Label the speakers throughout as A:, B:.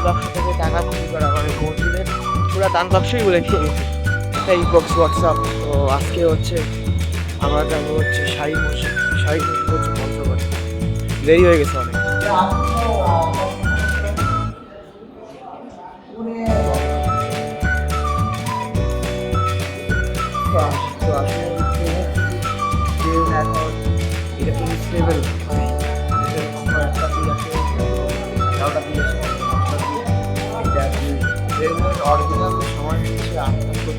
A: বাক্স থেকে টাকা চুরি করা, মানে মসজিদের পুরো দান বাক্সই বলে নিয়ে গেছে। এই বক্স হোয়াটসঅ্যাপ। তো আজকে হচ্ছে আমরা যাবো হচ্ছে শাহী মসজিদ হচ্ছে পঞ্চগড়। দেরি হয়ে গেছে অনেক। তো আসলে এখন এটা ইনস্টেবল, মানে একটা দিয়ে আছে, এগারোটা দিয়ে আছে, এটা ট্রেনের অরিজিনাল সময় হচ্ছে 8:30।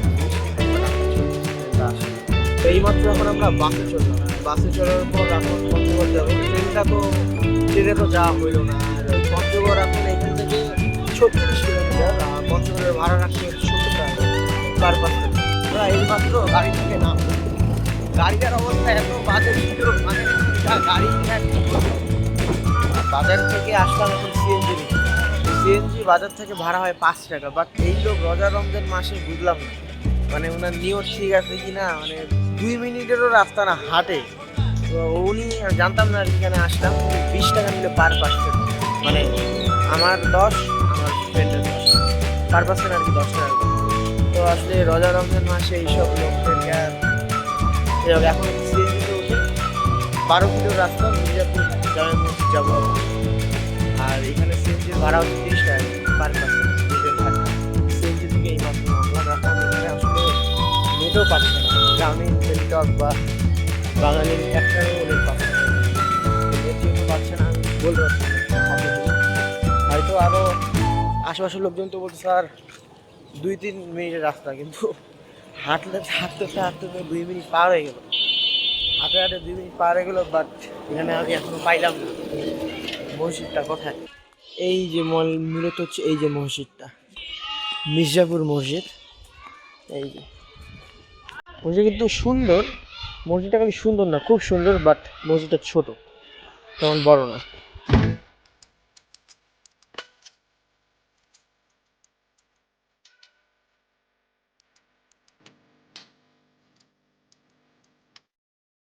A: এইমাত্র এখন আমরা বাসে চললাম, বাসে চলার পর এখন পঞ্চগড় যাবো। ট্রেনে তো যাওয়া হইলো না। আর পঞ্চগড় এখন এখান থেকে 36 কিলোমিটার, আর পঞ্চগড়ের ভাড়া রাখতে 70 টাকা পার পার্সন। আমরা এইমাত্র গাড়ি থেকে নামবো। গাড়িটার অবস্থা এত বাজে ছিল, মানে গাড়ি বাজার থেকে আসলাম এখন সিএনজি বাজার থেকে ভাড়া হয় 5 টাকা। বাট এই লোক রমজান মাসে বুঝলাম না, মানে ওনার নিয়ত ঠিক আছে কি না, মানে 2 মিনিটেরও রাস্তা না হাঁটে। তো উনি জানতাম না, এখানে আসলাম 20 টাকা নিলে পার পার্সন, মানে আমার 10, আমার ফ্রেন্ডের 10 পার পার্সন আর কি, 10 টাকা। তো আসলে রমজান মাসে এইসব লোকদেরকে আর এখন সিএনজিতে উঠে 12 কিলো রাস্তা মির্জাপুর জামে মসজিদ যাবো। আর এখানে সিএনজির ভাড়া হচ্ছে 30 টাকা পার পার্সন। সিএনজি থেকে এই মাত্র নামলাম। এখন এখানে আসলে নেটও পাচ্ছে না, গ্রামীণ টেলিটক বা বাঙালির একটাও নেট পাচ্ছে না। নেট যেহেতু পাচ্ছে না, আমি বলতে পারছি না হয়তো আরও আশেপাশের লোকজন তো বলছে স্যার 2-3 মিনিটের রাস্তা, কিন্তু হাঁটতে 2 মিনিট পার হয়ে গেল, হাঁটে 2 মিনিট পার হয়ে গেলো। বাট এখানে আমি এখনো পাইলাম না মসজিদটা কোথায়। এই যে মূলত হচ্ছে এই যে মসজিদটা, মির্জাপুর মসজিদ। এই যে মসজিদ কিন্তু সুন্দর, মসজিদটা কিন্তু সুন্দর না, খুব সুন্দর, বাট মসজিদটা ছোট, তেমন বড় না।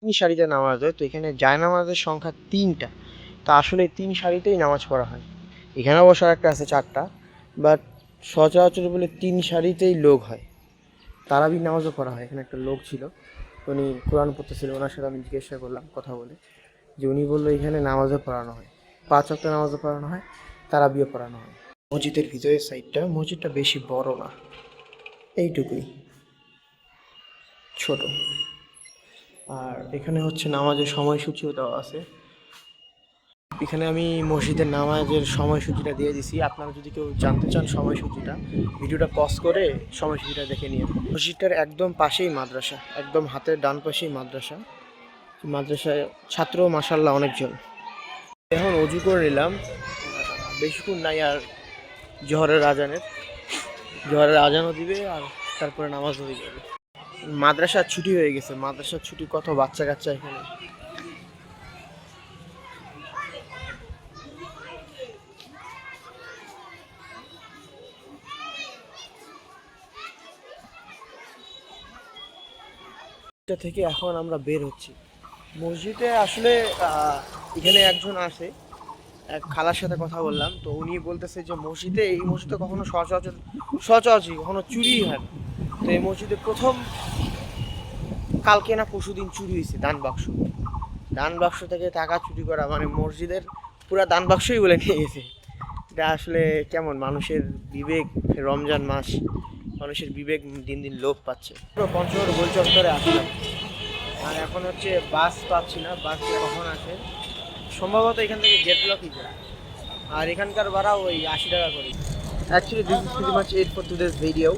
A: তিন সারিতে নামাজ হয়, তো এখানে জায়নামাজের সংখ্যা 3টা। তা আসলে 3 সারিতেই নামাজ পড়া হয়। এখানে অবশ্য একটা আছে 4টা, বাট সচরাচর বলে 3 সারিতেই লোক হয়। তারাবির নামাজও পড়া হয়। এখানে একটা লোক ছিল, উনি কোরআন পড়তেছিল, ওনার সাথে আমি জিজ্ঞাসা করলাম কথা বলে, যে উনি বললো এখানে নামাজও পড়ানো হয়, 5 ওয়াক্ত নামাজও পড়ানো হয়, তারাবিও পড়ানো হয়। মসজিদের ভিতরের সাইডটা, মসজিদটা বেশি বড় না, এইটুকুই ছোট। আর এখানে হচ্ছে নামাজের সময়সূচিও দেওয়া আছে। এখানে আমি মসজিদের নামাজের সময়সূচিটা দিয়ে দিছি। আপনারা যদি কেউ জানতে চান সময়সূচিটা, ভিডিওটা পজ করে সময়সূচিটা দেখে নিন। মসজিদটার একদম পাশেই মাদ্রাসা, একদম হাতের ডান পাশেই মাদ্রাসা। মাদ্রাসায় ছাত্র মাশাআল্লাহ অনেকজন। এখন অজু করে নিলাম, বেশিক্ষণ নাই আর জোহরের আজানও দিবে, আর তারপরে নামাজ হয়ে যাবে। মাদ্রাসার ছুটি হয়ে গেছে, মাদ্রাসার ছুটি, কত বাচ্চা কাচ্চা এখানে। থেকে এখন আমরা বের হচ্ছি মসজিদে। আসলে এখানে একজন আছে, এক খালার সাথে কথা বললাম, তো উনি বলতেছে যে এই মসজিদে কখনো সচরাচর কখনো চুরি হয় না। তো এই মসজিদে প্রথম কালকে না পরশুদিন চুরি হয়েছে দান বাক্স থেকে টাকা চুরি করা, মানে মসজিদের পুরা দান বাক্সই বলে নিয়ে গেছে। এটা আসলে কেমন মানুষের বিবেক, রমজান মাস, মানুষের বিবেক দিন দিন লোপ পাচ্ছে। পঞ্চগড় গোল চত্বরে আসলাম, আর এখন হচ্ছে বাস পাচ্ছি না, বাস কখন আসে, সম্ভবত এখান থেকে গেট ব্লকই যায়। আর এখানকার ভাড়া ওই 80 টাকা করে। Actually this is pretty much it for today's video.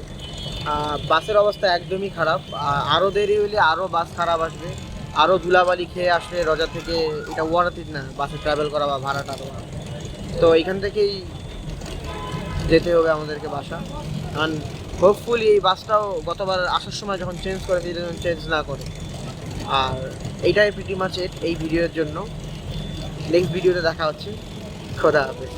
A: বাসের অবস্থা একদমই খারাপ, আরও দেরি হলে আরও বাস খারাপ আসবে, আরও ধুলাবালি খেয়ে আসলে রজা থেকে এটা ওয়ারাতিত না বাসে ট্রাভেল করা বা ভাড়াটা দেওয়া। তো এখান থেকেই যেতে হবে আমাদেরকে বাসা। অ্যান্ড হোপফুলি এই বাসটাও গতবার আসার সময় যখন চেঞ্জ করে দিয়ে চেঞ্জ না করে। আর এইটাই প্রিটি মাচ ইট এই ভিডিওর জন্য। নেক্সট ভিডিওতে দেখা হচ্ছে। খোদা হাফেজ।